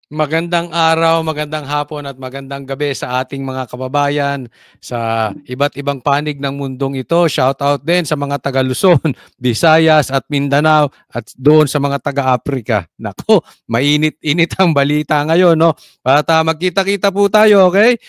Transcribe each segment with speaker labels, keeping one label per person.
Speaker 1: Magandang araw, magandang hapon at magandang gabi sa ating mga kababayan sa iba't ibang panig ng mundong ito. Shout out din sa mga taga Luzon, Visayas at Mindanao at doon sa mga taga Africa. Nako, mainit-init ang balita ngayon, no? At magkita-kita po tayo, okay?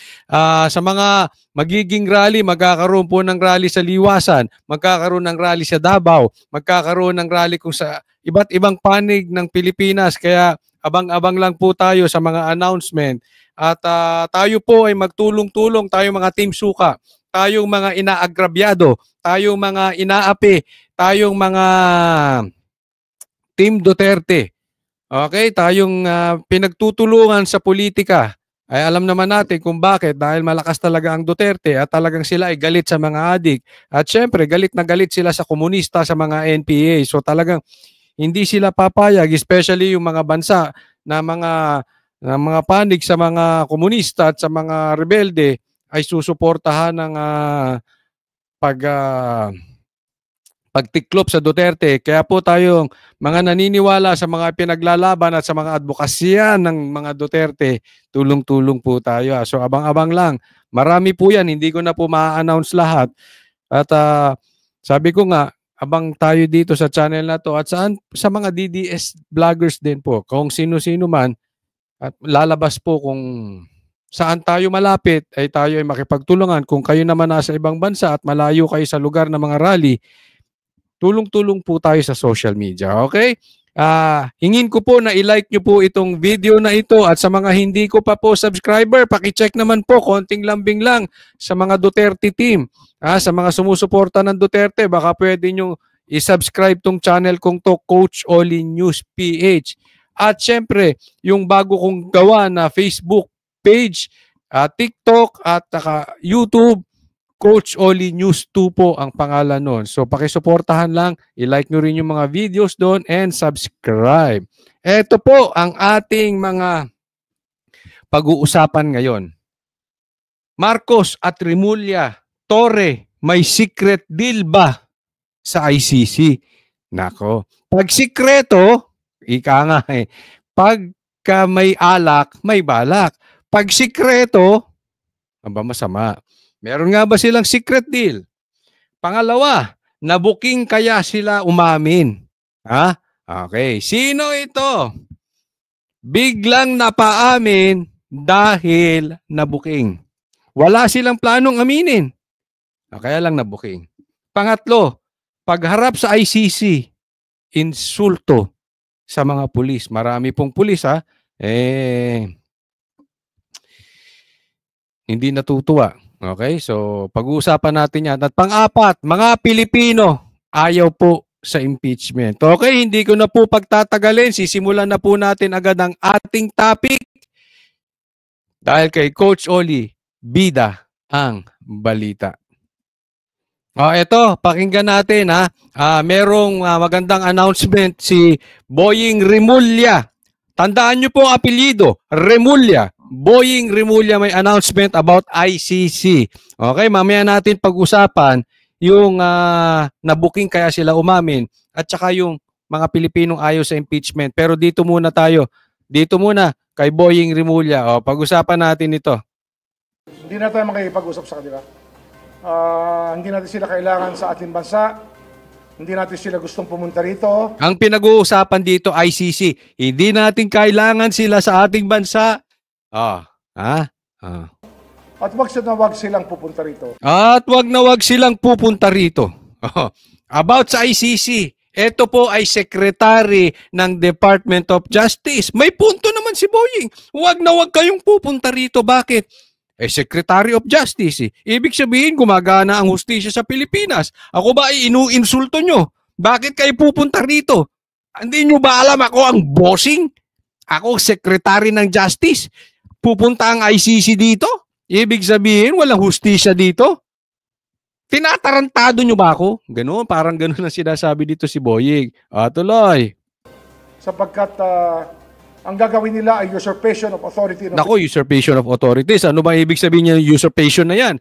Speaker 1: Sa mga magiging rally, magkakaroon po ng rally sa Liwasan, magkakaroon ng rally sa Davao, magkakaroon ng rally kung sa iba't ibang panig ng Pilipinas. Kaya abang-abang lang po tayo sa mga announcement at tayo po ay magtulong-tulong, tayo mga Team Suka, tayong mga inaagrabyado, tayong mga inaapi, tayong mga Team Duterte. Okay, tayong pinagtutulungan sa politika. Ay alam naman natin kung bakit, dahil malakas talaga ang Duterte at talagang sila ay galit sa mga adik. At syempre, galit na galit sila sa komunista, sa mga NPA. So talagang hindi sila papayag, especially yung mga bansa na mga panig sa mga komunista at sa mga rebelde ay susuportahan ng pag pagtiklop sa Duterte. Kaya po tayong mga naniniwala sa mga pinaglalaban at sa mga advokasya ng mga Duterte, tulong-tulong po tayo. So abang-abang lang. Marami po yan, hindi ko na po ma-announce lahat. At sabi ko nga, abang tayo dito sa channel na to at sa mga DDS vloggers din po. Kung sino-sino man at lalabas po kung saan tayo malapit ay tayo ay makipagtulungan. Kung kayo naman nasa ibang bansa at malayo kayo sa lugar ng mga rally, tulong-tulong po tayo sa social media. Okay? Hingin ko po na i-like nyo po itong video na ito at sa mga hindi ko pa po subscriber, paki-check naman po, konting lambing lang sa mga Duterte team. Sa mga sumusuporta ng Duterte, baka pwede nyo i-subscribe tong channel kong to, Coach Oli News PH. At syempre, yung bago kong gawa na Facebook page, TikTok at YouTube, Coach Oli News 2 po ang pangalan nun. So pakisuportahan lang, i-like nyo rin yung mga videos doon and subscribe. Ito po ang ating mga pag-uusapan ngayon. Marcos at Remulla, Torre, may secret deal ba sa ICC? Nako, pag sikreto, ika nga pagka may alak, may balak. Pag sikreto, aba masama. Meron nga ba silang secret deal? Pangalawa, nabuking kaya sila umamin? Okay. Sino ito? Biglang napaamin dahil nabuking. Wala silang planong aminin. Kaya lang nabuking. Pangatlo, pagharap sa ICC, insulto sa mga pulis. Marami pong pulis hindi natutuwa. Okay, so pag-uusapan natin yan. At pang-apat, mga Pilipino, ayaw po sa impeachment. Okay, hindi ko na po pagtatagalin. Sisimulan na po natin agad ang ating topic. Dahil kay Coach Oli, bida ang balita. Ito, pakinggan natin merong magandang announcement si Boying Remulla. Tandaan nyo po ang apelyido, Remulla. Boying Remulla may announcement about ICC. Okay, mamaya natin pag-usapan yung nabuking kaya sila umamin at saka yung mga Pilipinong ayaw sa impeachment. Pero dito muna tayo. Dito muna kay Boying Remulla. Pag-usapan natin ito.
Speaker 2: Hindi na tayo makikipag-usap sa kanila. Hindi natin sila kailangan sa ating bansa. Hindi natin sila gustong pumunta rito.
Speaker 1: Ang pinag-uusapan dito, ICC. Hindi natin kailangan sila sa ating bansa.
Speaker 2: At wag silang pupunta rito.
Speaker 1: At wag na wag silang pupunta rito. About sa ICC, ito po ay secretary ng Department of Justice. May punto naman si Boying. Wag na wag kayong pupunta rito. Bakit? Secretary of Justice. Ibig sabihin, gumagana ang hustisya sa Pilipinas. Ako ba ay inuinsulto nyo? Bakit kayo pupunta rito? Hindi nyo ba alam ako ang bossing? Ako, secretary ng Justice. Pupunta ang ICC dito? Ibig sabihin, walang hustisya dito? Tinatarantado nyo ba ako? Ganun, parang ganun ang sinasabi dito si Boying. Tuloy.
Speaker 2: Sapagkat ang gagawin nila ay usurpation of authority.
Speaker 1: Nako, usurpation of authorities. Ano ba ibig sabihin niya yung usurpation na yan?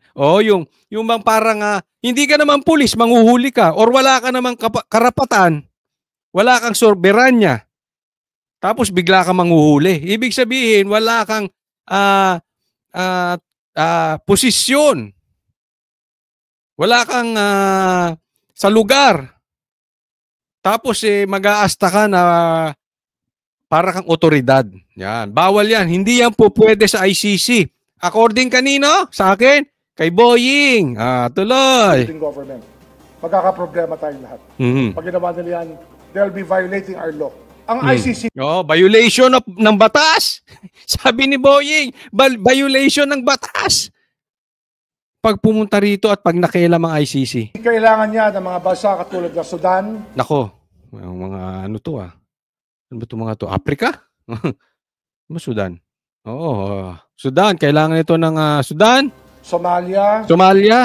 Speaker 1: Yung bang parang hindi ka naman pulis, manghuhuli ka, or wala ka namang karapatan, wala kang soberanya Tapos bigla ka manghuhuli. Ibig sabihin, wala kang posisyon. Wala kang sa lugar. Tapos mag-aasta ka na para kang otoridad. Yan. Bawal yan. Hindi yan po pwede sa ICC. According kanino? Sa akin? Kay Boying. Tuloy.
Speaker 2: Government. Magkakaproblema tayong lahat. Pag ginawa nila yan, they'll be violating our law. Ang ICC...
Speaker 1: violation ng batas. Sabi ni Boying, violation ng batas. Pag pumunta rito at pag nakialam ang ICC.
Speaker 2: Kailangan niya ng mga bansa katulad ng Sudan.
Speaker 1: Nako, mga ano to Ano ba itong mga to? Africa? Sudan. Oo, Sudan. Kailangan ito ng Sudan.
Speaker 2: Somalia.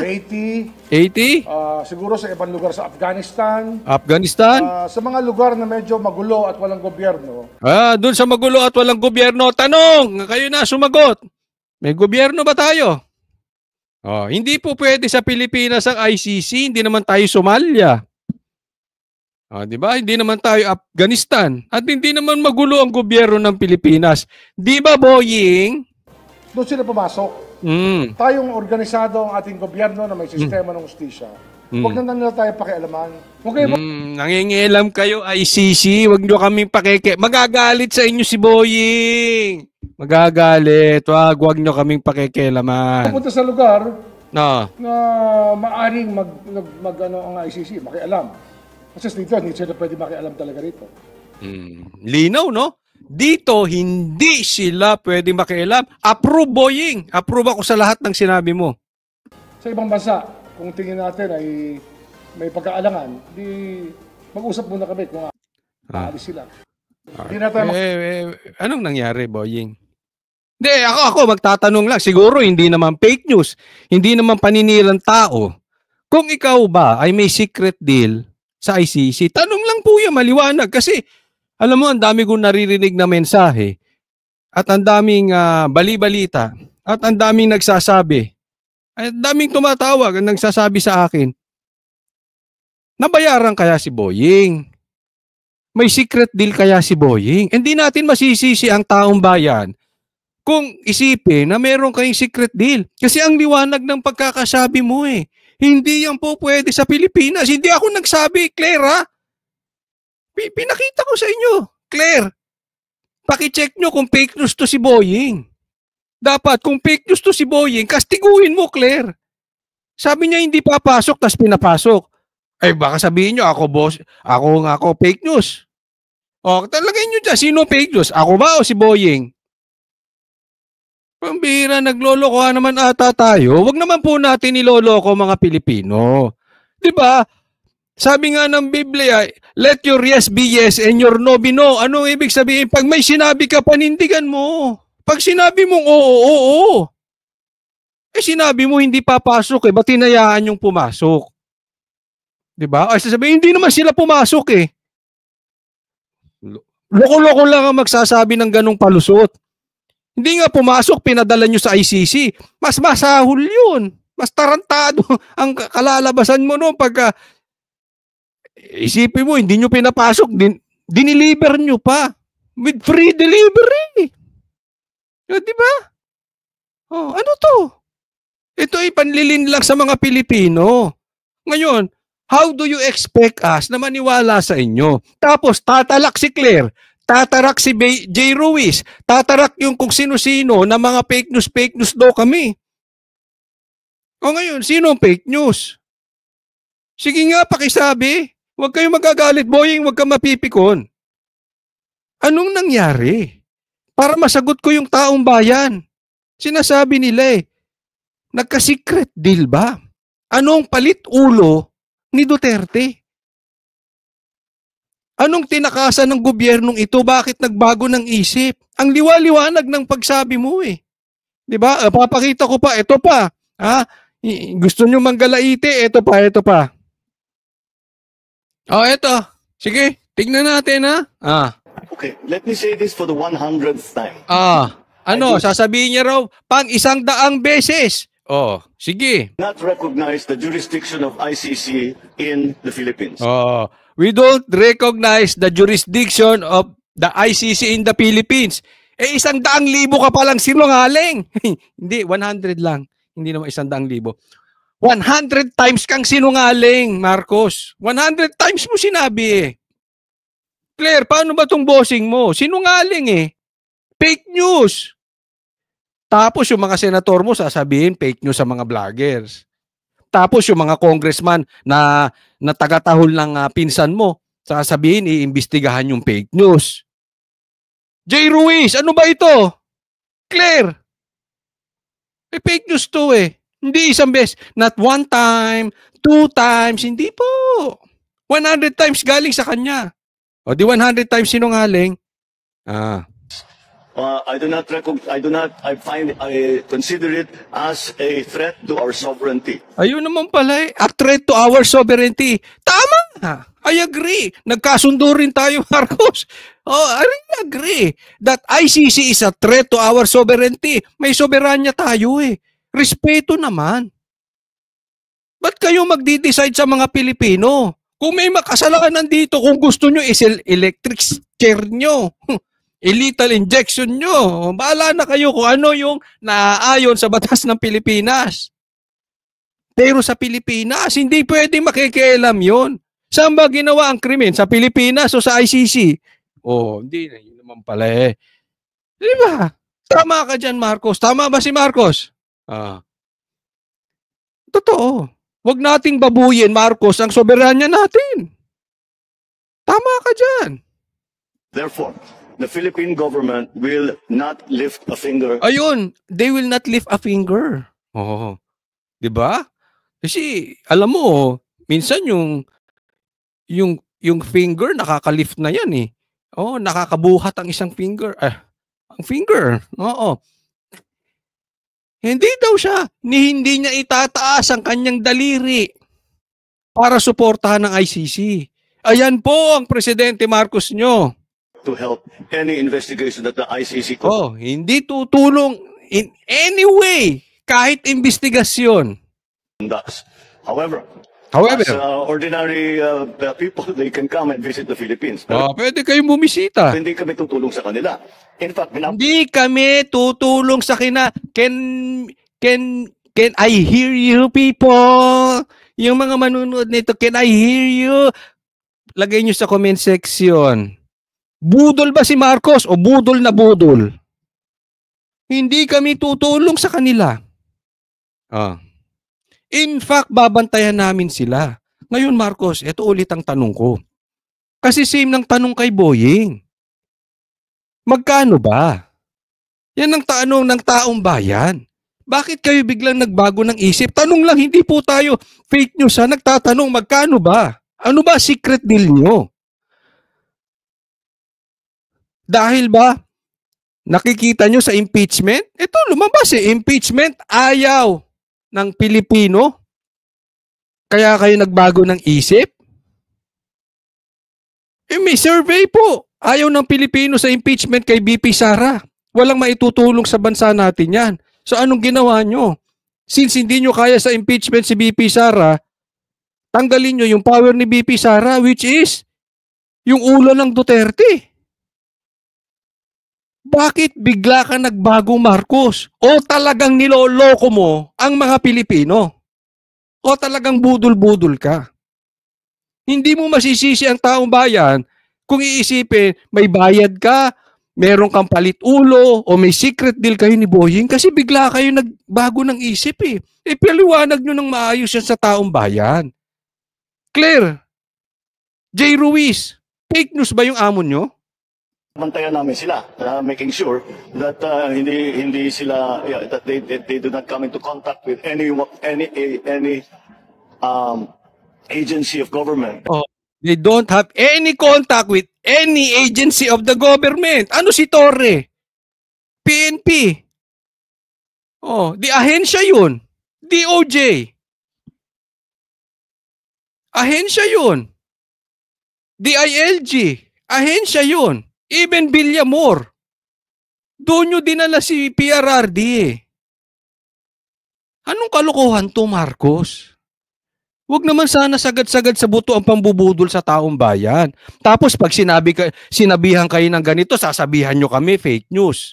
Speaker 2: Haiti. Siguro sa ibang lugar sa Afghanistan. Sa mga lugar na medyo magulo at walang gobyerno.
Speaker 1: Doon sa magulo at walang gobyerno, tanong, kayo na sumagot. May gobyerno ba tayo? Hindi po pwede sa Pilipinas ang ICC, hindi naman tayo Somalia. Di ba? Hindi naman tayo Afghanistan. At hindi naman magulo ang gobyerno ng Pilipinas. Di ba, Boying?
Speaker 2: Doon sila pumasok. Tayong organisado ang ating gobyerno na may sistema ng hustisya. Huwag na nila tayo pakialaman.
Speaker 1: Nangingialam kayo, ICC. Huwag nyo kaming magagalit sa inyo si Boying. Magagalit. Huwag nyo kaming pakikialaman.
Speaker 2: Pupunta sa lugar
Speaker 1: na
Speaker 2: maaring ang ICC, makialam. Kasi dito, hindi sila pwede makialam talaga rito.
Speaker 1: Linaw, no? Dito, hindi sila pwede makialam. Approve, Boying. Approve ako sa lahat ng sinabi mo.
Speaker 2: Sa ibang bansa, kung tingin natin ay may pagkaalangan, di mag-usap muna kami kung aalis sila.
Speaker 1: Anong nangyari, Boying? Hindi, ako magtatanong lang. Siguro hindi naman fake news. Hindi naman paninirang tao. Kung ikaw ba ay may secret deal sa ICC, tanong lang po yan, maliwanag. Kasi, alam mo, ang dami kong naririnig na mensahe at ang daming bali-balita at ang daming nagsasabi. At daming tumatawag at nagsasabi sa akin, nabayaran kaya si Boying? May secret deal kaya si Boying? Hindi natin masisisi ang taong bayan kung isipin na meron kayong secret deal. Kasi ang liwanag ng pagkakasabi mo hindi yan po pwede sa Pilipinas. Hindi ako nagsabi, Claire, ha? Pinakita ko sa inyo, Claire. Pakicheck nyo kung fake news to si Boying. Dapat kung fake news to si Boying, kastiguin mo, Claire. Sabi niya hindi papasok, tas pinapasok. Baka sabihin nyo, ako fake news. Talagay nyo dyan, sino fake news? Ako ba o si Boying? Pambihira, nagloloko naman ata tayo. Huwag naman po natin niloloko mga Pilipino. Diba? Sabi nga ng Biblia, let your yes be yes and your no be no. Ano ibig sabihin? Pag may sinabi ka, panindigan mo. Pag sinabi mong oo. Sinabi mo hindi papasok ba't tinayaan yung pumasok? Diba? Sasabihin, hindi naman sila pumasok Loko-loko lang ang magsasabi ng ganong palusot. Hindi nga pumasok, pinadala nyo sa ICC. Mas masahol yun. Mas tarantado ang kalalabasan mo noon pagka isipin mo, hindi nyo pinapasok, diniliver nyo pa. With free delivery. Diba? Ano to? Ito ay panlilin lang sa mga Pilipino. Ngayon, how do you expect us na maniwala sa inyo? Tapos tatalak si Claire, tatarak si J. Ruiz, tatarak yung kung sino-sino na mga fake news daw kami. Ngayon, sino ang fake news? Sige nga, pakisabi. Huwag kayong magagalit, Boying, huwag kang mapipikon. Anong nangyari? Para masagot ko yung taong bayan. Sinasabi nila nagka-secret deal ba? Anong palit ulo ni Duterte? Anong tinakasan ng gobyernong ito? Bakit nagbago ng isip? Ang liwa-liwanag ng pagsabi mo Diba? Papakita ko pa. Ito pa. Gusto nyo manggalaite? Ito pa. Ito. Sige, tignan natin
Speaker 3: Okay, let me say this for the 100th time.
Speaker 1: Sasabihin niya raw, pang 100 beses. Sige.
Speaker 3: Not recognize the jurisdiction of ICC in the Philippines.
Speaker 1: We don't recognize the jurisdiction of The ICC in the Philippines. 100,000 ka palang sinungaling. Hindi, 100 lang. Hindi naman 100,000. 100 times kang sinungaling, Marcos. 100 times mo sinabi eh. Claire, paano ba tong bossing mo? Sinungaling eh. Fake news. Tapos yung mga senator mo sasabihin fake news sa mga vloggers. Tapos yung mga congressman na taga-tahol ng pinsan mo, sasabihin iimbestigahan yung fake news. Jay Ruiz, ano ba ito? Claire, fake news to eh. Hindi isang beses. Not 1 time, 2 times, hindi po. 100 times galing sa kanya. O di 100 times sinungaling.
Speaker 3: I consider it as a threat to our sovereignty.
Speaker 1: Ayun naman pala eh. A threat to our sovereignty. Tama! I agree. Nagkasundo rin tayo, Marcos. I really agree that ICC is a threat to our sovereignty. May soberanya tayo eh. Respeto naman. Ba't kayo magdi-decide sa mga Pilipino? Kung may makasalanan dito, kung gusto nyo, electric chair nyo. Lethal injection nyo. Bahala na kayo kung ano yung naaayon sa batas ng Pilipinas. Pero sa Pilipinas, hindi pwede makikialam yun. Saan ba ginawa ang krimen? Sa Pilipinas o sa ICC? Hindi na. Yun naman pala eh. Di ba? Tama ka dyan, Marcos. Tama ba si Marcos? Totoo. Huwag nating babuyin, Marcos, ang soberanya natin. Tama ka dyan.
Speaker 3: Therefore, the Philippine government will not lift a finger.
Speaker 1: Ayun, they will not lift a finger. Di ba? Kasi, alam mo, minsan yung finger, nakaka-lift na yan eh. Nakakabuhat ang isang finger. Ang finger. Oo. Hindi daw siya, hindi niya itataas ang kanyang daliri para suportahan ng ICC. Ayan po ang Presidente Marcos nyo.
Speaker 3: To help any investigation that the ICC could.
Speaker 1: Hindi tutulong in any way, kahit investigasyon.
Speaker 3: However,
Speaker 1: However,
Speaker 3: as ordinary people, they can come and visit the Philippines.
Speaker 1: pwede kayong bumisita.
Speaker 3: Hindi kami tutulong sa kanila. In fact,
Speaker 1: Hindi kami tutulong sa can I hear you people? Yung mga manunood nito, can I hear you? Lagay nyo sa comment section. Budol ba si Marcos o budol na budol? Hindi kami tutulong sa kanila. In fact, babantayan namin sila. Ngayon, Marcos, ito ulit ang tanong ko. Kasi same ng tanong kay Boying. Magkano ba? Yan ang tanong ng taong bayan. Bakit kayo biglang nagbago ng isip? Tanong lang, hindi po tayo fake news ha. Nagtatanong, magkano ba? Ano ba secret deal nyo? Dahil ba, nakikita nyo sa impeachment? Ito, lumabas impeachment, ayaw ng Pilipino. Kaya kayo nagbago ng isip? May survey po. Ayaw ng Pilipino sa impeachment kay BP Sara. Walang maitutulong sa bansa natin yan. So anong ginawa nyo? Since hindi nyo kaya sa impeachment si BP Sara, tanggalin nyo yung power ni BP Sara, which is yung ulo ng Duterte. Bakit bigla ka nagbago, Marcos? O talagang niloloko mo ang mga Pilipino? O talagang budol-budol ka? Hindi mo masisisi ang taong bayan kung iisipin may bayad ka, meron kang palit ulo, o may secret deal kayo ni Boying kasi bigla kayo nagbago ng isip eh. Paliwanag nyo ng maayos yan sa taong bayan. Claire, Jay Ruiz, fake news ba yung amon nyo?
Speaker 3: Bantayan namin sila, making sure that hindi sila that they do not come into contact with any agency of government.
Speaker 1: They don't have any contact with any agency of the government. Ano si Torre? PNP. Di ahensya yun. DOJ. Ahensya yun. DILG. Ahensya yun. Even Villamor. Doon nyo dinala si PRRD. Anong kalokohan to, Marcos? Huwag naman sana sagad-sagad sa buto ang pambubudol sa taong bayan. Tapos pag sinabihan kayo ng ganito, sasabihan nyo kami fake news.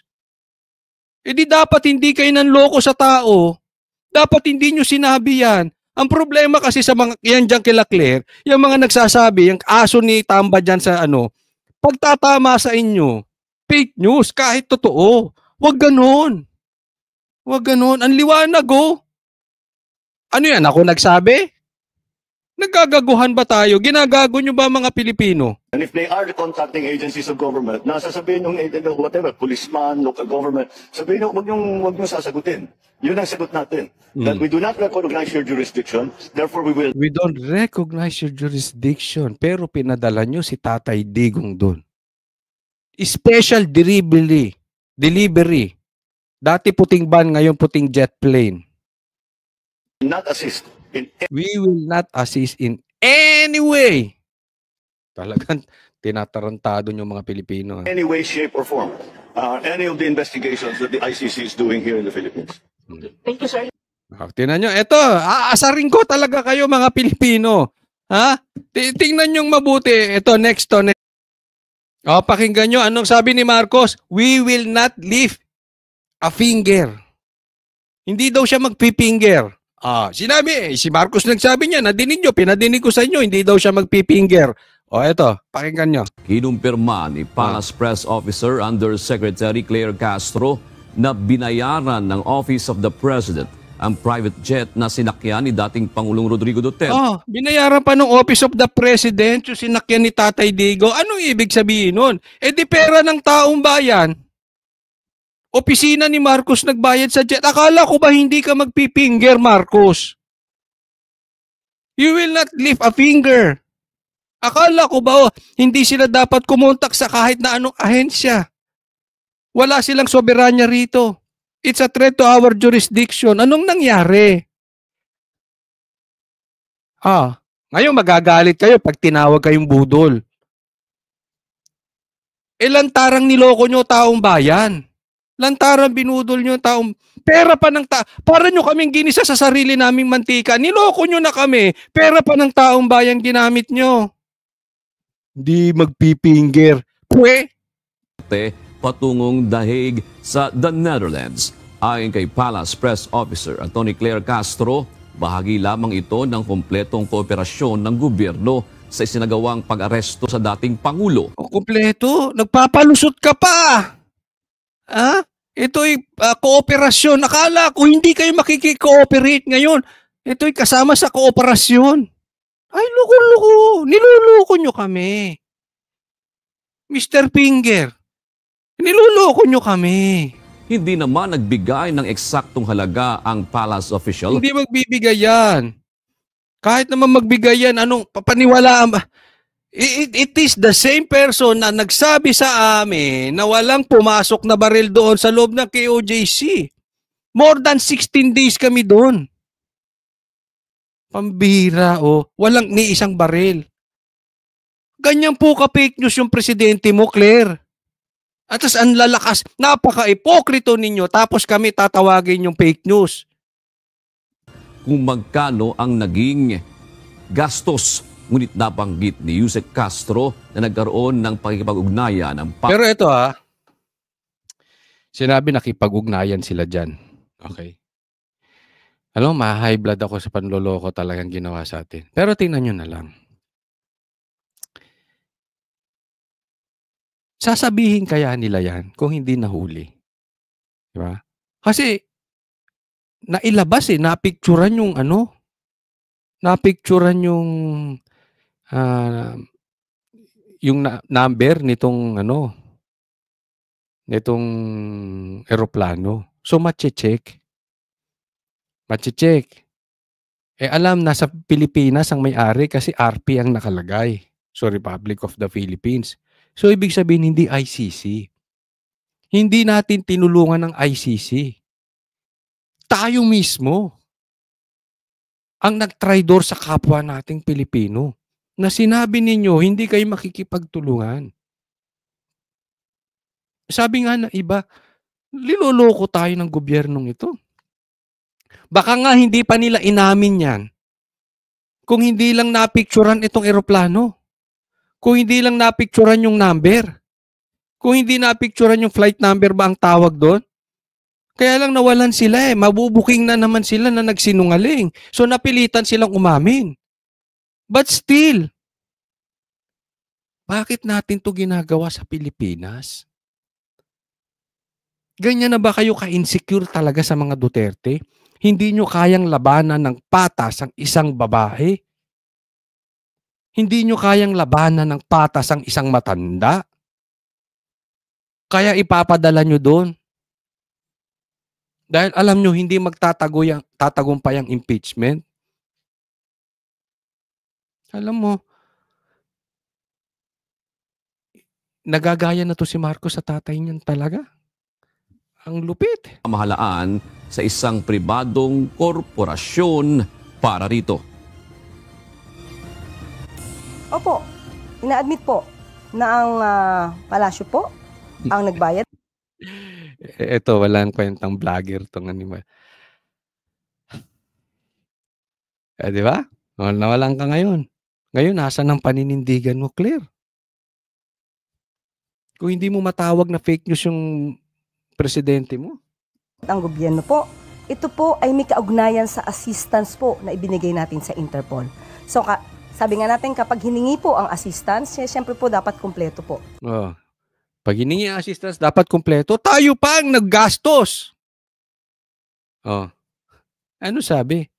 Speaker 1: E di dapat hindi kayo nanloko sa tao. Dapat hindi nyo sinabi yan. Ang problema kasi sa mga, yan dyan kila Claire, yung mga nagsasabi, yung aso ni Tamba dyan sa pagtatama sa inyo, fake news, kahit totoo. Huwag ganon. Huwag ganon. Ang liwanag Ano yan, ako nagsabi? Nagagaguhan ba tayo? Ginagago nyo ba mga Pilipino?
Speaker 3: And if they are contacting agencies of government, nasasabihin yung whatever, policeman, local government, sabihin nyo, wag nyo sasagutin. Yun ang sagot natin. That we do not recognize your jurisdiction, therefore we will...
Speaker 1: We don't recognize your jurisdiction, pero pinadala nyo si Tatay Digong doon. Special delivery. Dati puting van, ngayon puting jet plane.
Speaker 3: Not assist in
Speaker 1: We will not assist in any way. Talagang tinatarantado yung mga Pilipino.
Speaker 3: any way, shape, or form any of the investigations that the ICC is doing here in the Philippines.
Speaker 4: Thank you, sir.
Speaker 1: Tingnan nyo, eto, aasarin ko talaga kayo mga Pilipino. Ha? Tingnan nyo mabuti. Ito, next. Pakinggan nyo, anong sabi ni Marcos? We will not lift a finger. Hindi daw siya magpipinger. Sinabi, si Marcos nagsabi niya, nadinig nyo, pinadinig ko sa inyo, hindi daw siya magpipinger. Eto, pakinggan nyo.
Speaker 5: Kinumpirma ni Palace Press Officer Undersecretary Claire Castro na binayaran ng Office of the President ang private jet na sinakyan ni dating Pangulong Rodrigo Duterte.
Speaker 1: Binayaran pa ng Office of the President yung sinakyan ni Tatay Digo. Anong ibig sabihin nun? Di pera ng taong bayan. Opisina ni Marcos nagbayad sa jet. Akala ko ba hindi ka magpipinger, Marcos? You will not lift a finger. Akala ko ba hindi sila dapat kumontak sa kahit na anong ahensya? Wala silang soberanya rito. It's a threat to our jurisdiction. Anong nangyari? Ngayon magagalit kayo pag tinawag kayong budol. Lantarang niloko nyo taong bayan. Lantarang binudol nyo taong... Pera pa ng para nyo kaming ginisa sa sarili naming mantika. Niloko nyo na kami. Pera pa ng taong bayan ginamit nyo. Di magpipinger.
Speaker 5: Patungong The Hague sa The Netherlands. Ayon kay Palace Press Officer Atty. Claire Castro, bahagi lamang ito ng kumpletong kooperasyon ng gobyerno sa isinagawang pag-aresto sa dating Pangulo.
Speaker 1: Kumpleto? Nagpapalusot ka pa! Ito'y kooperasyon. Akala ko hindi kayo makikikooperate ngayon. Ito'y kasama sa kooperasyon. Ay, loko-loko. Niluloko nyo kami. Mr. Finger, niluloko nyo kami.
Speaker 5: Hindi naman nagbigay ng eksaktong halaga ang Palace official.
Speaker 1: Hindi magbibigay yan. Kahit naman magbigay yan, anong papaniwalaan ba? It is the same person na nagsabi sa amin na walang pumasok na baril doon sa loob ng KOJC. More than 16 days kami doon. Pambira, walang ni isang baril. Ganyan po ka-fake news yung presidente mo, Claire. At ang lalakas, napaka-ipokrito ninyo, tapos kami tatawagin yung fake news.
Speaker 5: Kung magkano ang naging gastos, ngunit nabanggit ni Yusek Castro na nagkaroon ng pakikipag-ugnayan ng
Speaker 1: Pero ito sinabi nakipag-ugnayan sila dyan. Okay. Alam mo, ma-high blood ako sa panloloko talagang ginawa sa atin. Pero tingnan nyo na lang. Sasabihin kaya nila yan kung hindi nahuli? Diba? Kasi, nailabas napicturan yung napicturan yung number nitong nitong eroplano. So, mache-check. Alam, nasa Pilipinas ang may-ari kasi RP ang nakalagay. So, Republic of the Philippines. So, ibig sabihin, hindi ICC. Hindi natin tinulungan ng ICC. Tayo mismo ang nagtraidor sa kapwa nating Pilipino na sinabi ninyo, hindi kayo makikipagtulungan. Sabi nga na iba, niloloko tayo ng gobyernong ito. Baka nga hindi pa nila inamin yan. Kung hindi lang napicturan itong eroplano. Kung hindi lang napicturan yung number. Kung hindi napicturan yung flight number ba ang tawag doon? Kaya lang nawalan sila eh. Mabubuking na naman sila na nagsinungaling. So napilitan silang umamin. But still, bakit natin to ginagawa sa Pilipinas? Ganyan na ba kayo ka-insecure talaga sa mga Duterte? Hindi nyo kayang labanan ng patas ang isang babae? Hindi nyo kayang labanan ng patas ang isang matanda? Kaya ipapadala nyo doon. Dahil alam nyo, hindi tatagumpay ang impeachment. Alam mo, nagagaya na to si Marcos sa tatay niyan talaga. Ang lupit.
Speaker 5: Pamahalaan sa isang pribadong korporasyon para rito.
Speaker 4: Opo, ina-admit po na ang palasyo po ang nagbayad.
Speaker 1: Ito, walang kwentang vlogger tong anima. Di ba? Nawalan ka ngayon. Ngayon, nasa ng paninindigan mo, Claire? Kung hindi mo matawag na fake news yung presidente mo.
Speaker 4: Ang gobyerno po, ito po ay may kaugnayan sa assistance po na ibinigay natin sa Interpol. So, sabi nga natin, kapag hiningi po ang assistance, siyempre po dapat kumpleto po.
Speaker 1: Oh. Pag hiningi ang assistance, dapat kumpleto. Tayo pa ang naggastos. Oh. Ano sabi?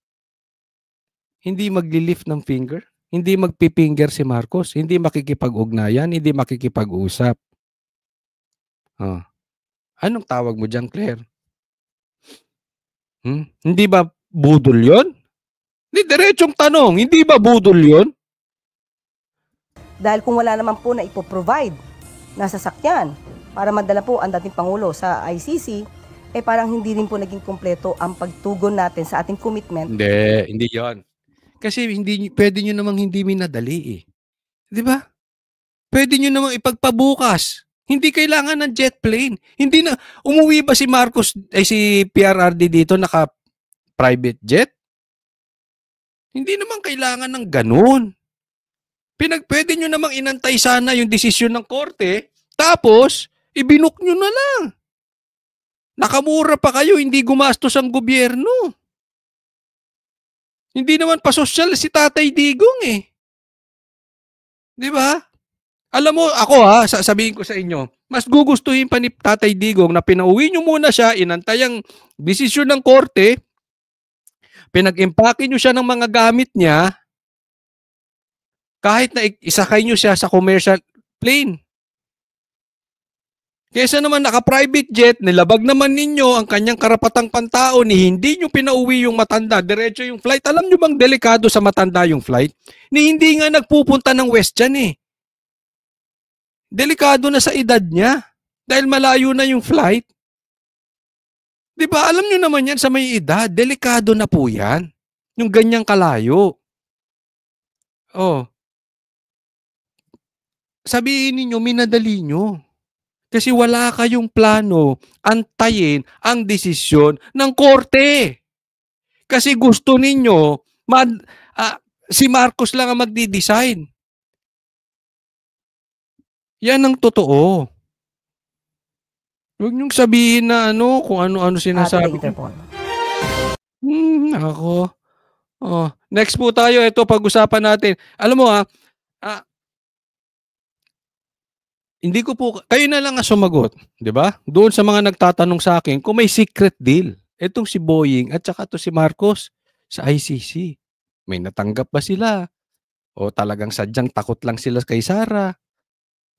Speaker 1: Hindi magli-lift ng finger? Hindi magpipinger si Marcos? Hindi makikipag-ugnayan? Hindi makikipag-usap? Oh. Anong tawag mo dyan, Claire? Hindi ba budol yun? Hindi, diretsong tanong. Hindi ba budol yun?
Speaker 4: Dahil kung wala naman po na ipoprovide na sasakyan para madala po ang dating Pangulo sa ICC, parang hindi rin po naging kumpleto ang pagtugon natin sa ating commitment.
Speaker 1: Hindi yon. Kasi pwede nyo namang hindi minadali eh. Di ba? Pwede nyo namang ipagpabukas. Hindi kailangan ng jet plane. Hindi na, umuwi ba si Marcos, si PRRD dito naka-private jet? Hindi naman kailangan ng ganun. Pwede nyo namang inantay sana yung desisyon ng korte, tapos, ibinuk nyo na lang. Nakamura pa kayo, hindi gumastos ang gobyerno. Hindi naman pasosyal si Tatay Digong eh. Di ba? Alam mo, ako sasabihin ko sa inyo, mas gugustuhin pa ni Tatay Digong na pinauwi nyo muna siya, inantay ang desisyon ng korte, pinag-impake nyo siya ng mga gamit niya, kahit na isakay nyo siya sa commercial plane. Kesa naman naka-private jet, nilabag naman ninyo ang kanyang karapatang pantao ni hindi nyo pinauwi yung matanda, diretso yung flight. Alam nyo bang delikado sa matanda yung flight? Ni hindi nga nagpupunta ng West dyan eh. Delikado na sa edad niya dahil malayo na yung flight. Di ba? Alam nyo naman yan sa may edad, delikado na po yan. Yung ganyang kalayo. Oh. Sabihin ninyo, minadali nyo. Kasi wala kayong plano antayin ang desisyon ng korte. Kasi gusto ninyo, si Marcos lang ang magdi-design. Yan ang totoo. Huwag niyong sabihin na kung ano-ano sinasabi. Ako. Oh, next po tayo, ito pag-usapan natin. Alam mo hindi ko po, kayo na lang ang sumagot, di ba? Doon sa mga nagtatanong sa akin kung may secret deal. Itong si Boying at saka to si Marcos sa ICC. May natanggap ba sila? O talagang sadyang takot lang sila kay Sara?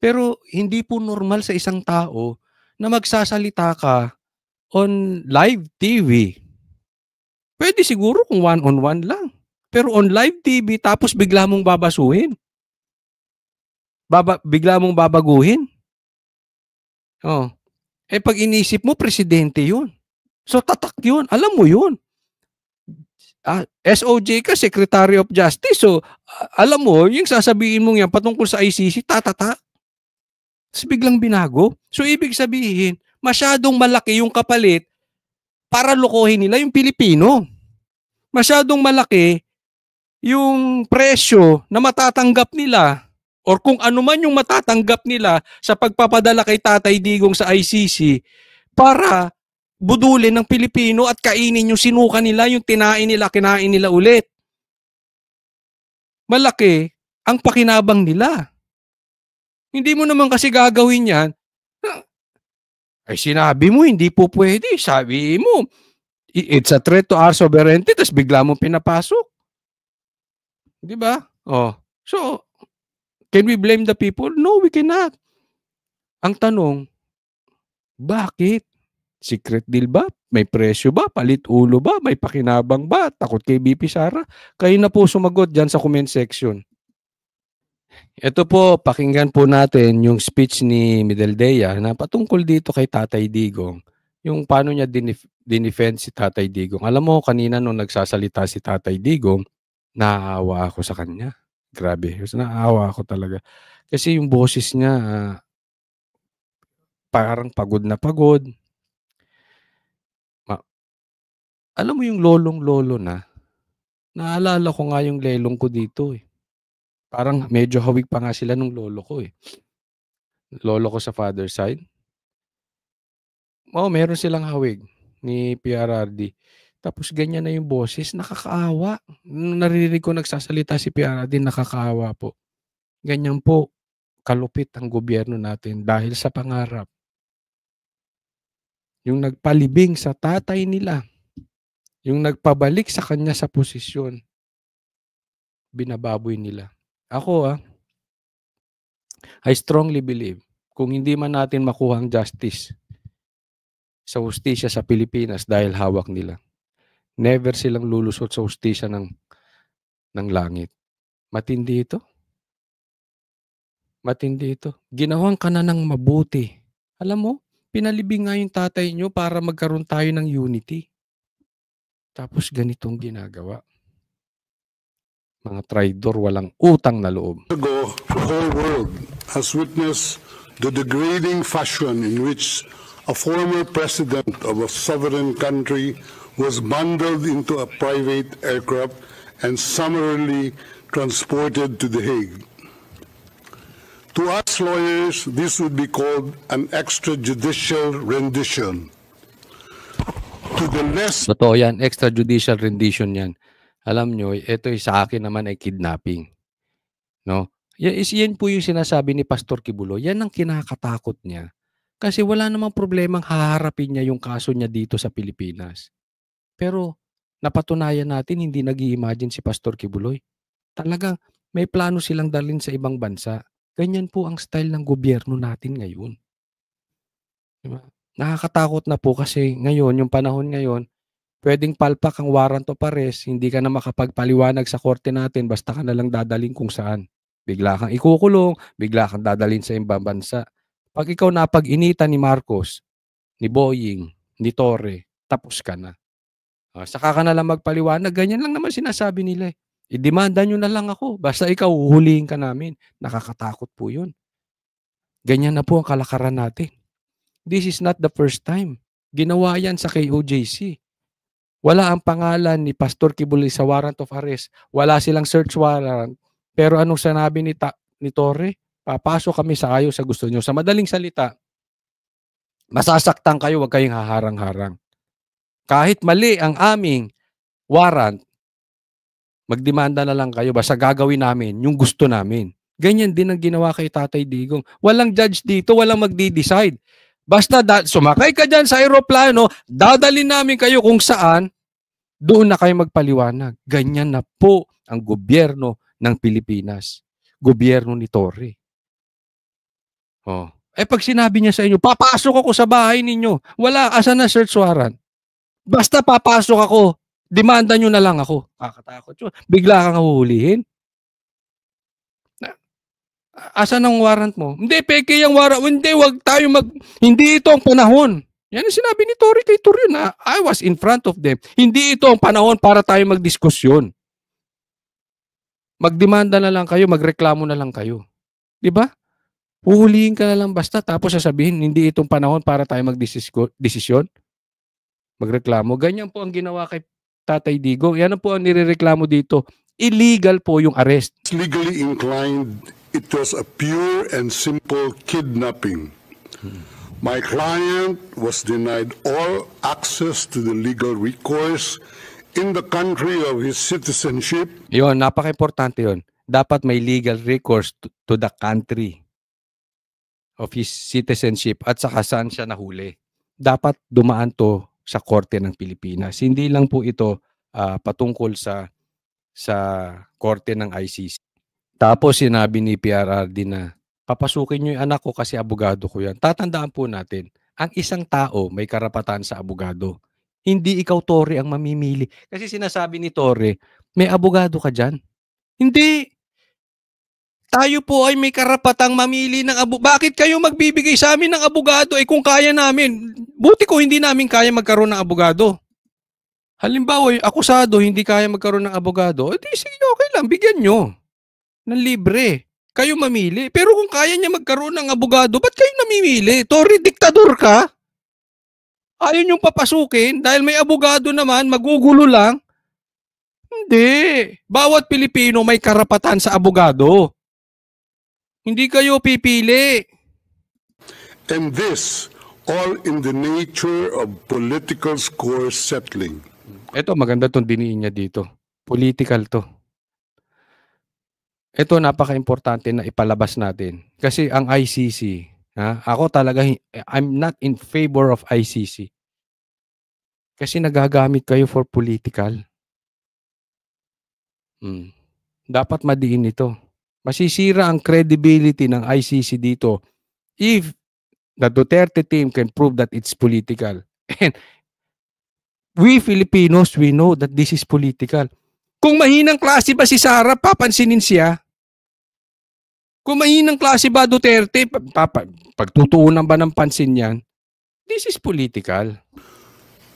Speaker 1: Pero hindi po normal sa isang tao na magsasalita ka on live TV. Pwede siguro kung one-on-one lang. Pero on live TV tapos bigla mong babasuhin. Bigla mong babaguhin. Oh. Pag inisip mo, presidente yun. So tatak yun. Alam mo yun. SOJ ka, Secretary of Justice. So alam mo, yung sasabihin mong yan patungkol sa ICC, tatata. Tapos biglang binago. So ibig sabihin, masyadong malaki yung kapalit para lokohin nila yung Pilipino. Masyadong malaki yung presyo na matatanggap nila or kung ano man yung matatanggap nila sa pagpapadala kay Tatay Digong sa ICC para budulin ng Pilipino at kainin yung sinuka nila, yung tinain nila, kinain nila ulit. Malaki ang pakinabang nila. Hindi mo naman kasi gagawin yan. Ay sinabi mo, hindi po pwede. Sabi mo, it's a threat to our sovereignty, tapos bigla mo pinapasok. Di ba? Oh. So, can we blame the people? No, we cannot. Ang tanong, bakit? Secret deal ba? May presyo ba? Palit ulo ba? May pakinabang ba? Takot kay BP Sara? Kayo na po sumagot dyan sa comment section. Ito po, pakinggan po natin yung speech ni Mideldea na patungkol dito kay Tatay Digong. Yung paano niya dinefend si Tatay Digong. Alam mo, kanina nung nagsasalita si Tatay Digong, naawa ako sa kanya. Grabe. Naawa ako talaga. Kasi yung boses niya, parang pagod na pagod. Alam mo yung lolong-lolo na, naalala ko nga yung lelong ko dito eh. Parang medyo hawig pa nga sila nung lolo ko eh. Lolo ko sa father side. Oo, meron silang hawig ni PRRD. Tapos ganyan na yung boses, nakakaawa. Nung naririnig ko nagsasalita si PRRD, nakakaawa po. Ganyan po, kalupit ang gobyerno natin dahil sa pangarap. Yung nagpalibing sa tatay nila, yung nagpabalik sa kanya sa posisyon, binababoy nila. Ako I strongly believe, kung hindi man natin makuha ang justice sa hustisya sa Pilipinas dahil hawak nila, never silang lulusot sa hustisya ng langit. Matindi ito. Matindi ito. Ginawan ka na ng mabuti. Alam mo, pinalibing nga yung tatay nyo para magkaroon tayo ng unity. Tapos ganitong ginagawa. Mga traidor, walang utang na loob.
Speaker 6: Ago, the whole world has witnessed the degrading fashion in which a former president of a sovereign country was bundled into a private aircraft and summarily transported to The Hague. To us lawyers, this would be called an extrajudicial rendition. To the less...
Speaker 1: Totoo yan, extrajudicial rendition yan. Alam nyo, ito sa akin naman ay kidnapping. No? Yan po yung sinasabi ni Pastor Kibuloy. Yan ang kinakatakot niya. Kasi wala namang problemang haharapin niya yung kaso niya dito sa Pilipinas. Pero napatunayan natin, hindi nag-i-imagine si Pastor Kibuloy. Talagang may plano silang dalhin sa ibang bansa. Ganyan po ang style ng gobyerno natin ngayon. Diba? Nakakatakot na po kasi ngayon, yung panahon ngayon, pwedeng palpak ang warrant of arrest, hindi ka na makapagpaliwanag sa korte natin, basta ka na lang dadalhin kung saan. Bigla kang ikukulong, bigla kang dadalhin sa ibang bansa. Pag ikaw napag-initan ni Marcos, ni Boying, ni Torre, tapos ka na. Saka ka na lang magpaliwanag, ganyan lang naman sinasabi nila eh. I-demanda nyo na lang ako, basta ikaw huhulihin ka namin. Nakakatakot po yun. Ganyan na po ang kalakaran natin. This is not the first time. Ginawa yan sa KOJC. Wala ang pangalan ni Pastor Kibuloy sa warrant of arrest. Wala silang search warrant. Pero anong sinabi ni Torre? Papasok kami sa kayo sa gusto nyo. Sa madaling salita, masasaktan kayo, huwag kayong haharang-harang. Kahit mali ang aming warrant, magdemanda na lang kayo. Basta gagawin namin yung gusto namin. Ganyan din ang ginawa kay Tatay Digong. Walang judge dito, walang magdi-decide. Basta sumakay ka dyan sa aeroplano, dadalhin namin kayo kung saan, doon na kayo magpaliwanag. Ganyan na po ang gobyerno ng Pilipinas. Gobyerno ni Torre. Pag sinabi niya sa inyo, papasok ako sa bahay ninyo. Wala, asan na search warrant? Basta papasok ako, demanda nyo na lang ako. Kakatakot yun. Bigla kang huhulihin. Asan ang warrant mo? Hindi, peke yung warrant. Hindi, wag tayo hindi ito ang panahon. Yan ang sinabi ni Torre kay Torre na I was in front of them. Hindi ito ang panahon para tayo magdiskusyon. Magdemanda na lang kayo, magreklamo na lang kayo. Diba? Huhulihin ka na lang basta tapos sasabihin, hindi itong panahon para tayo magdesisyon. Magreklamo. Ganyan po ang ginawa kay Tatay Digong. Yan po ang nirereklamo dito. illegal po yung arrest.
Speaker 6: Legally inclined, it was a pure and simple kidnapping. My client was denied all access to the legal recourse in the country of his citizenship.
Speaker 1: Yun, napaka-importante yun. Dapat may legal recourse to the country of his citizenship at saka saan siya nahuli. Dapat dumaan to sa korte ng Pilipinas. Hindi lang po ito patungkol sa korte ng ICC. Tapos sinabi ni PRRD na papasukin niyo yung anak ko kasi abogado ko yan. Tatandaan po natin, ang isang tao may karapatan sa abogado. Hindi ikaw, Torre, ang mamimili. Kasi sinasabi ni Torre, may abogado ka dyan. Hindi. Tayo po ay may karapatang mamili ng abogado. Bakit kayo magbibigay sa amin ng abogado? Kung kaya namin, buti ko hindi namin kaya magkaroon ng abogado. Halimbawa, akusado, hindi kaya magkaroon ng abogado, di sige, okay lang, bigyan nyo ng libre. Kayo mamili. Pero kung kaya niya magkaroon ng abogado, ba't kayo namimili? Torre, diktador ka? Ayaw niyong papasukin dahil may abogado naman, magugulo lang? Hindi. Bawat Pilipino may karapatan sa abogado. Hindi kayo pipili.
Speaker 6: And this, all in the nature of political score settling.
Speaker 1: Ito, maganda itong diniin niya dito. Political to. Ito, napaka-importante na ipalabas natin. Kasi ang ICC, ako talaga, I'm not in favor of ICC. Kasi nagagamit kayo for political. Dapat madiin ito. Masisira ang credibility ng ICC dito if the Duterte team can prove that it's political. And we Filipinos, we know that this is political. Kung mahinang klase ba si Sara, papansinin siya? Kung mahinang klase ba Duterte, pagtutuunan ba ng pansin yan? This is political.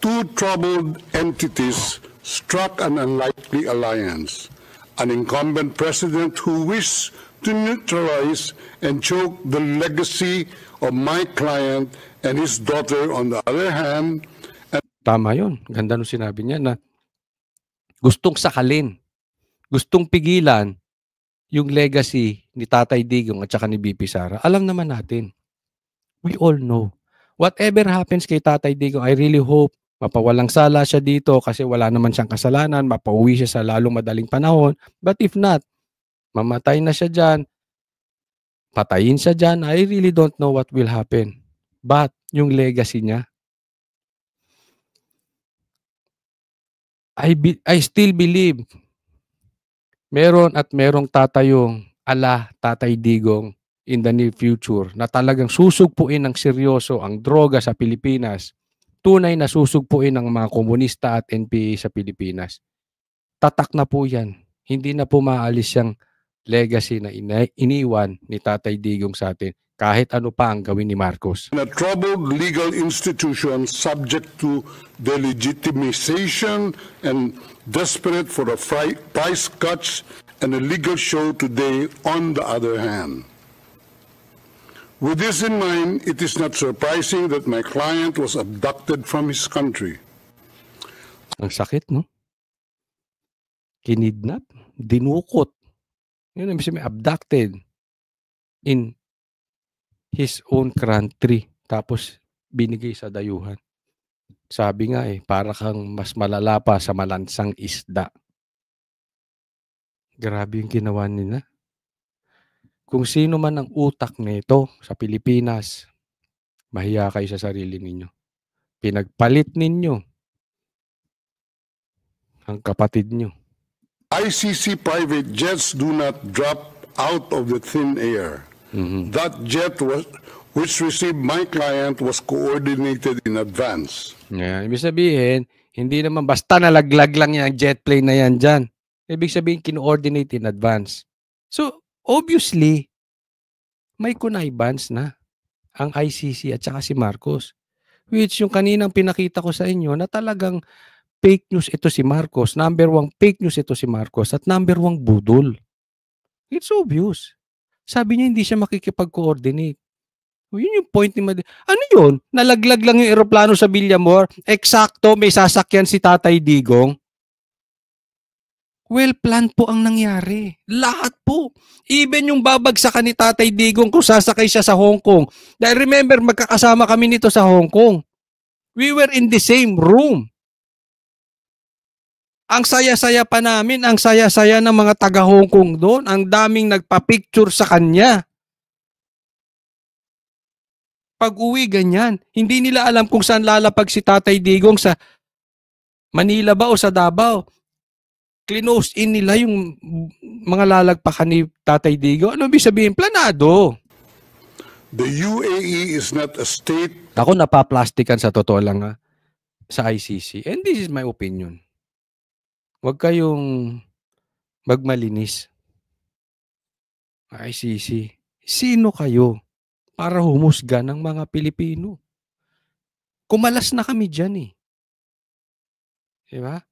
Speaker 6: Two troubled entities struck an unlikely alliance. An incumbent president who wished to neutralize and choke the legacy of my client and his daughter on the other hand.
Speaker 1: Tama yun. Ganda nung sinabi niya na gustong sakalin, gustong pigilan yung legacy ni Tatay Digong at saka ni BP Sara. Alam naman natin. We all know. Whatever happens kay Tatay Digong, I really hope mapawalang sala siya dito kasi wala naman siyang kasalanan, mapauwi siya sa lalong madaling panahon. But if not, mamatay na siya dyan, patayin siya dyan, I really don't know what will happen. But yung legacy niya, I still believe meron at merong tatayong ala Tatay Digong in the near future na talagang susugpuin ng seryoso ang droga sa Pilipinas. Tunay na susugpuin ng mga komunista at NPA sa Pilipinas. Tatak na po yan. Hindi na po maalis yung legacy na iniwan ni Tatay Digong sa atin kahit ano pa ang gawin ni Marcos.
Speaker 6: A troubled legal institution subject to delegitimization and desperate for a price cuts and a legal show today on the other hand. With this in mind, it is not surprising that my client was abducted from his country.
Speaker 1: Ang sakit, no? Kinidnap, dinukot. Yun ang sabi, abducted in his own country. Tapos binigay sa dayuhan. Sabi nga para kang mas malala pa sa malansang isda. Grabe yung ginawa nila. Kung sino man ang utak nito sa Pilipinas, mahiya kayo sa sarili ninyo. Pinagpalit ninyo ang kapatid nyo.
Speaker 6: ICC private jets do not drop out of the thin air. That jet which received my client was coordinated in advance.
Speaker 1: Ibig sabihin, hindi naman basta nalaglag lang yung jet plane na yan dyan. Ibig sabihin, kino-ordinate in advance. So, obviously, may connivance na ang ICC at saka si Marcos. Which yung kaninang pinakita ko sa inyo na talagang fake news ito si Marcos. Number 1, fake news ito si Marcos. At number 1, budol. It's obvious. Sabi niya hindi siya makikipag-coordinate. Yun yung point ni Ano yun? Nalaglag lang yung eroplano sa Villamor. Eksakto, may sasakyan si Tatay Digong. Well-planned po ang nangyari. Lahat po. Even yung babagsakan ni Tatay Digong kung sasakay siya sa Hong Kong. Dahil remember, magkakasama kami nito sa Hong Kong. We were in the same room. Ang saya-saya pa namin, ang saya-saya ng mga taga-Hong Kong doon. Ang daming nagpa-picture sa kanya. Pag-uwi, ganyan. Hindi nila alam kung saan lalapag si Tatay Digong, sa Manila ba o sa Davao. Clinose in nila yung mga lalagpakan ni Tatay Digong. Ano ibig sabihin? Planado.
Speaker 6: The UAE is not a state.
Speaker 1: Ako napaplastikan sa totoo lang sa ICC. And this is my opinion. Huwag kayong magmalinis. ICC. Sino kayo para humusga ng mga Pilipino? Kumalas na kami dyan eh. Diba?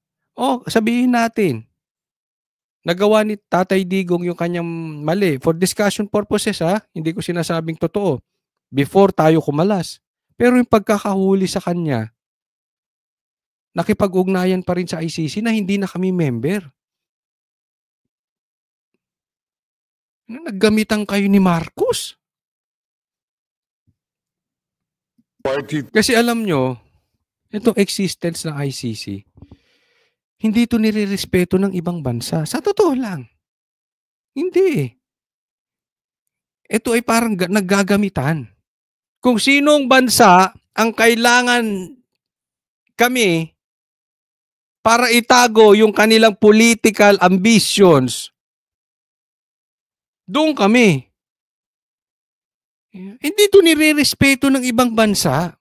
Speaker 1: Sabihin natin, nagawa ni Tatay Digong yung kanyang mali. For discussion purposes hindi ko sinasabing totoo. Before tayo kumalas. Pero yung pagkakahuli sa kanya, nakipag-ugnayan pa rin sa ICC na hindi na kami member. Naggamitan kayo ni Marcos. Kasi alam nyo, itong existence ng ICC, hindi ito nire-respeto ng ibang bansa. Sa totoo lang. Hindi. Ito ay parang naggagamitan. Kung sinong bansa ang kailangan kami para itago yung kanilang political ambitions, doon kami. Hindi ito nire-respeto ng ibang bansa.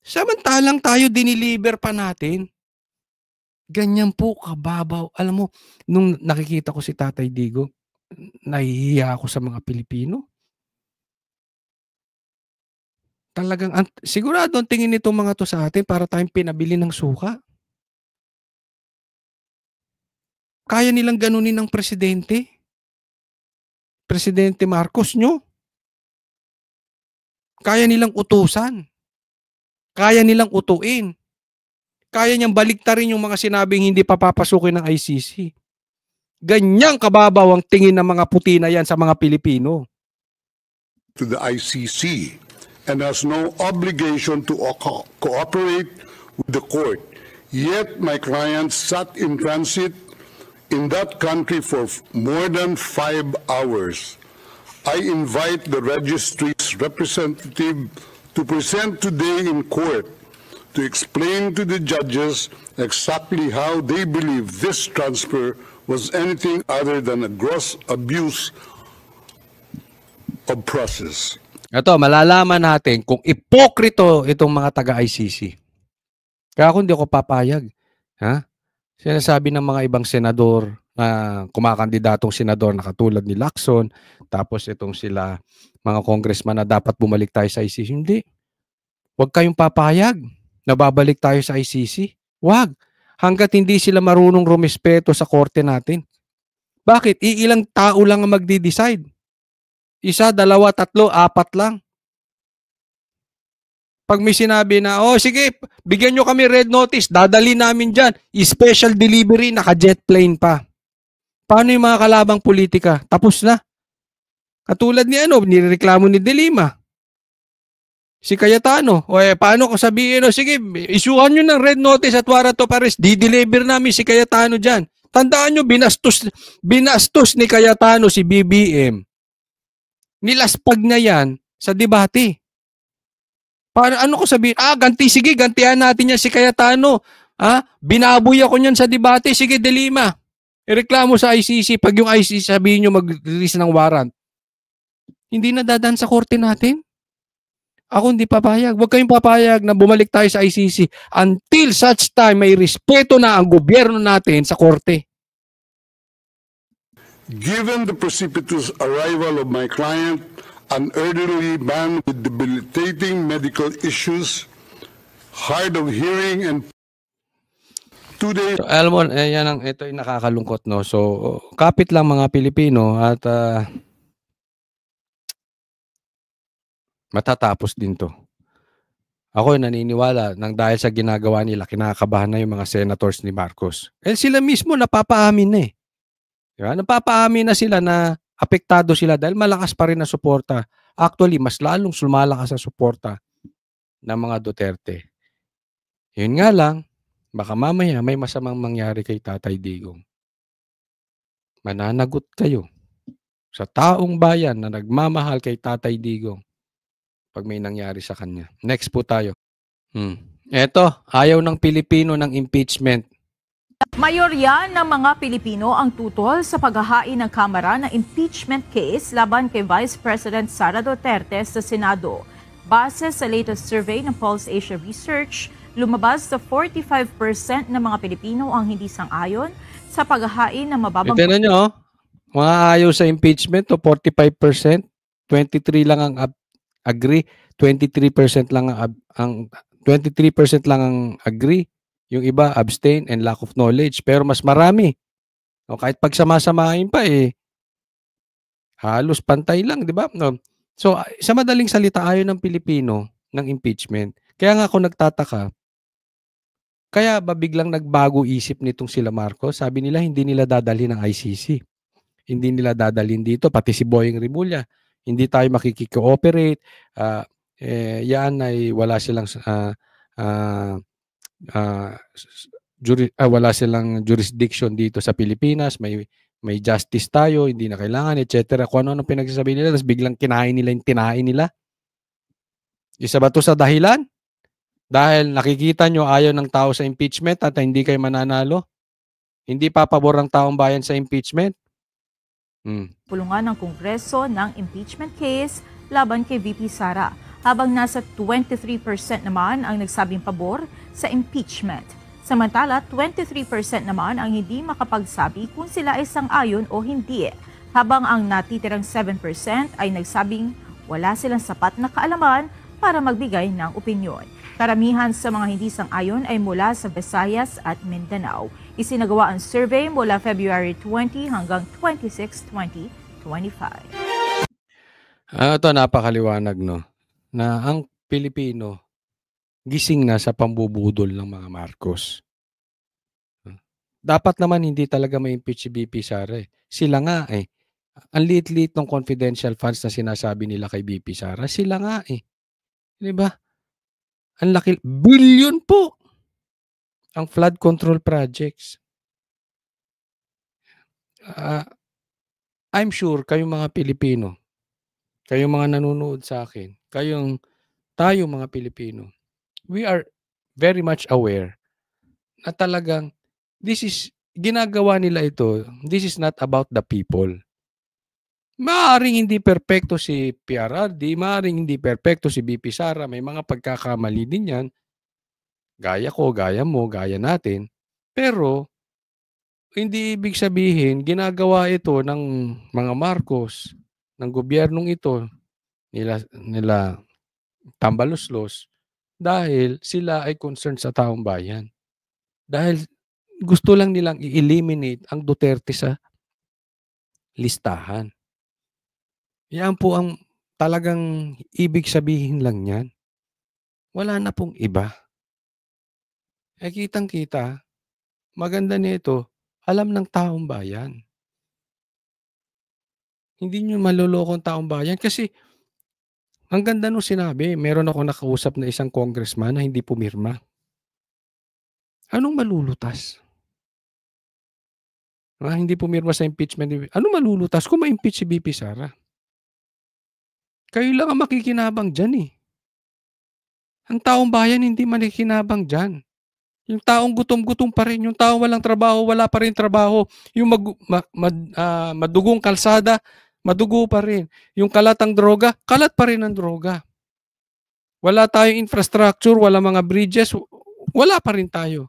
Speaker 1: Samantalang tayo diniliber pa natin. Ganyan po kababaw. Alam mo, nung nakikita ko si Tatay Digong, nahihiya ako sa mga Pilipino. Talagang, sigurado ang tingin nitong mga to sa atin para tayong pinabili ng suka. Kaya nilang ganunin ng presidente? Presidente Marcos nyo? Kaya nilang utusan? Kaya nilang utuin? Kaya niyang baliktarin yung mga sinabing hindi papapasukin ng ICC. Ganyang kababaw ang tingin ng mga puti na yan sa mga Pilipino.
Speaker 6: To the ICC and has no obligation to cooperate with the court. Yet my client sat in transit in that country for more than 5 hours. I invite the registry's representative to present today in court to explain to the judges exactly how they believe this transfer was anything other than a gross abuse of process.
Speaker 1: Ito, malalaman natin kung ipokrito itong mga taga-ICC. Kaya ako hindi ako papayag. Sinasabi ng mga ibang senador na kumakandidatong senador na katulad ni Lacson, tapos itong sila, mga congressman na dapat bumalik tayo sa ICC. Hindi. Huwag kayong papayag. Nababalik tayo sa ICC? Wag. Hanggat hindi sila marunong rumispeto sa korte natin. Bakit? Iilang tao lang ang magdi-decide. 1, 2, 3, 4 lang. Pag may sinabi na, sige, bigyan nyo kami red notice, dadali namin dyan. Special delivery, naka-jet plane pa. Paano yung mga kalabang politika? Tapos na. Katulad ni nireklamo ni De Lima. Si Cayetano, paano ko sabihin, sige, isuhan nyo ng red notice at warrant of arrest, di-deliver namin si Cayetano dyan. Tandaan nyo, binastos ni Cayetano si BBM. Nilaspag na yan sa debate. Ano ko sabihin? Sige, gantihan natin yan si Cayetano. Binaboy ako niyan sa debate, sige, De Lima. Ireklamo sa ICC, pag yung ICC sabihin nyo mag-release ng warrant. Hindi na dadaan sa korte natin. Ako hindi papayag. Huwag kayong papayag na bumalik tayo sa ICC until such time may respeto na ang gobyerno natin sa korte.
Speaker 6: Given the precipitous arrival of my client, an elderly man with debilitating medical issues, hard of hearing, and 2 days...
Speaker 1: So, alam mo, ito yung nakakalungkot, no? So, kapit lang mga Pilipino at matatapos din to. Ako naniniwala nang dahil sa ginagawa nila, kinakabahan na yung mga senators ni Marcos. Eh sila mismo napapaamin na eh. Diba? Napapaamin na sila na apektado sila dahil malakas pa rin na suporta. Actually, mas lalong lumalakas ang suporta ng mga Duterte. Yun nga lang, baka mamaya may masamang mangyari kay Tatay Digong. Mananagot kayo sa taong bayan na nagmamahal kay Tatay Digong pag may nangyari sa kanya. Next po tayo. Eto, ayaw ng Pilipino ng impeachment.
Speaker 7: Mayorya ng mga Pilipino ang tutol sa paghahain ng Kamara ng impeachment case laban kay Vice President Sara Duterte sa Senado. Base sa latest survey ng Pulse Asia Research, lumabas sa 45% ng mga Pilipino ang hindi sang-ayon sa paghahain ng mababang...
Speaker 1: Tignan nyo, mga ayaw sa impeachment, 45%, 23 lang ang agree, 23% lang ang 23% lang ang agree. Yung iba, abstain and lack of knowledge. Pero mas marami. O, kahit pagsama-samahin pa halos pantay lang, di ba? No. So, sa madaling salita, ayaw ng Pilipino ng impeachment. Kaya nga ako nagtataka, kaya ba biglang nagbago isip nitong sila Marcos? Sabi nila, hindi nila dadalhin ng ICC. Hindi nila dadalhin dito, pati si Boying Rimulya. Hindi tayo makikikooperate. Yan ay wala silang... wala silang jurisdiction dito sa Pilipinas, may justice tayo, hindi na kailangan, etc. Kung ano pinagsasabi nila, tapos biglang kinain nila yung tinain nila. Isa ba to sa dahilan? Dahil nakikita nyo ayaw ng tao sa impeachment at hindi kayo mananalo? Hindi papabor ang taong bayan sa impeachment?
Speaker 7: Pulungan ng Kongreso ng impeachment case laban kay VP Sara, habang nasa 23% naman ang nagsabing pabor sa impeachment. Samantala, 23% naman ang hindi makapagsabi kung sila ay sang-ayon o hindi, habang ang natitirang 7% ay nagsabing wala silang sapat na kaalaman para magbigay ng opinyon. Karamihan sa mga hindi sang-ayon ay mula sa Visayas at Mindanao. Isinagawa ang survey mula February 20 hanggang 26, 2025.
Speaker 1: Ito napakaliwanag, no? Na ang Pilipino gising na sa pambubudol ng mga Marcos. Dapat naman hindi talaga ma-impeach si BP Sara. Sila nga ang liit-liit ng confidential funds na sinasabi nila kay BP Sara, sila nga Di ba? Ang laki, billion po ang flood control projects. I'm sure kayong mga Pilipino, kayong mga nanonood sa akin, tayo mga Pilipino, we are very much aware na talagang ginagawa nila ito, this is not about the people. Maaring hindi perpekto si PRRD, maaring hindi perpekto si BP Sara, may mga pagkakamali din yan. Gaya ko, gaya mo, gaya natin. Pero, hindi ibig sabihin, ginagawa ito ng mga Marcos, ng gobyernong ito, nila Tambaluslos, dahil sila ay concerned sa taong bayan. Dahil gusto lang nilang i-eliminate ang Duterte sa listahan. Yan po ang talagang ibig sabihin lang yan. Wala na pong iba. Kitang-kita, maganda nito, alam ng taong bayan. Hindi nyo maluloko ang taong bayan kasi ang ganda nung sinabi, meron ako nakausap na isang congressman na hindi pumirma. Anong malulutas? Hindi pumirma sa impeachment. Anong malulutas kung ma-impeach si BP Sara? Kayo lang ang makikinabang dyan Ang taong bayan hindi makikinabang dyan. Yung taong gutom-gutom pa rin, yung taong walang trabaho, wala pa rin trabaho. Yung madugong kalsada, madugo pa rin. Yung kalatang droga, kalat pa rin ang droga. Wala tayong infrastructure, wala mga bridges, wala pa rin tayo.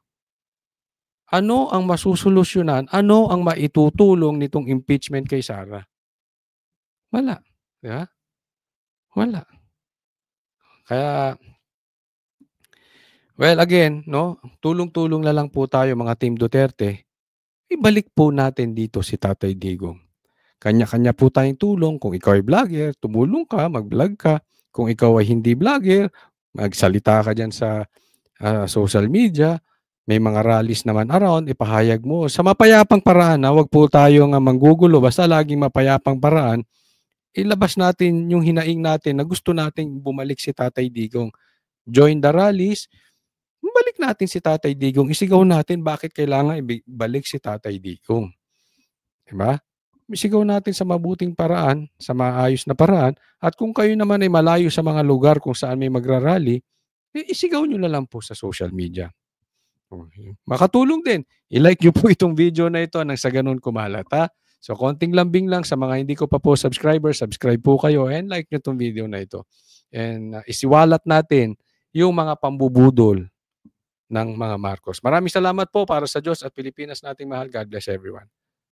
Speaker 1: Ano ang masusolusyonan? Ano ang maitutulong nitong impeachment kay Sara? Wala. Yeah? Wala. Kaya, well, again, no, tulong-tulong na lang po tayo mga Team Duterte. Ibalik po natin dito si Tatay Digong. Kanya-kanya po tayong tulong. Kung ikaw ay vlogger, tumulong ka, mag-vlog ka. Kung ikaw ay hindi vlogger, magsalita ka dyan sa social media, may mga rallies naman around, ipahayag mo. Sa mapayapang paraan, wag po tayo nga manggugulo, basta laging mapayapang paraan, ilabas natin yung hinaing natin na gusto nating bumalik si Tatay Digong. Join the rallies, balik natin si Tatay Digong, isigaw natin bakit kailangan ibalik si Tatay Digong. Diba? Isigaw natin sa mabuting paraan, sa maayos na paraan, at kung kayo naman ay malayo sa mga lugar kung saan may magrarally, isigaw nyo na lang po sa social media. Makatulong din. I-like nyo po itong video na ito nang sa ganun kumalat, ha? So, konting lambing lang sa mga hindi ko pa po subscribe po kayo and like nyo itong video na ito. And isiwalat natin yung mga pambubudol ng mga Marcos. Maraming salamat po para sa Diyos at Pilipinas nating mahal. God bless everyone.